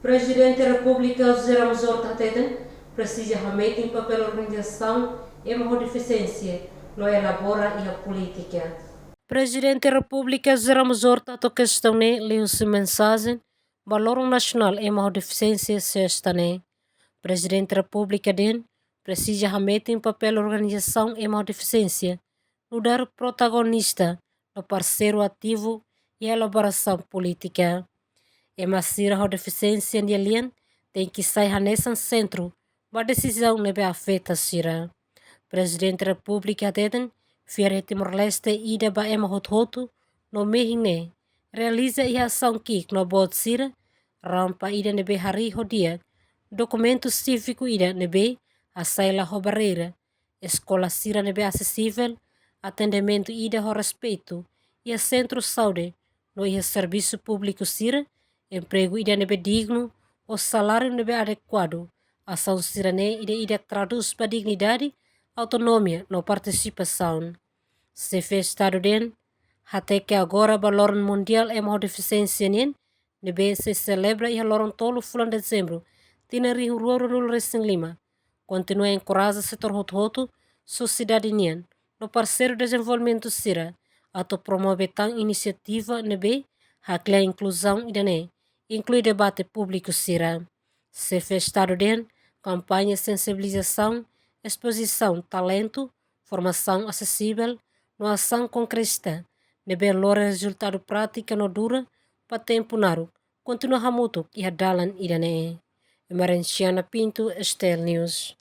Presidente da República José Ramos Horta precisa realmente em papel organização e uma deficiência, não elabora e a política. Presidente da República José Ramos Horta questão né leu-se mensagem valor nacional e uma deficiência se está né. Presidente da República precisa realmente em papel organização e uma deficiência, no dar protagonista no parceiro ativo e elaboração política. E masira a deficiência de alien tem que sair nesse centro, uma decisão nebe afeta sira. Presidente da República Fiare Timor-Leste ida ba ema hot-hoto no mehine, realiza a ação que no bot sira, rampa ida nebe hari hodia, documento cívico ida nebe, a saila barreira, escola sira nebe acessível, atendimento ida ho respeito, e a centro saúde, no ia serviço público sira, emprego ida nebe digno, o salário nebe adequado, ação sirane ida traduz para dignidade, autonomia no participação. Se fez Estado até que agora o valor mundial é uma deficiência nebe se celebra e a tolo fulan de dezembro, tinari ruoro no Recém Lima. Continua a encorajar setor hot-hoto, sociedade nien, no parceiro desenvolvimento sira, ato promove tão iniciativa nebe, hakle a inclusão idane, inclui debate público sira. Se fez Estado campanha sensibilização, exposição, talento, formação acessível, no ação concreta, nebe lora resultado prática no dura, para tempo naro, continua hamuto e hadalan idane. Emarenciana Pinto, Estel News.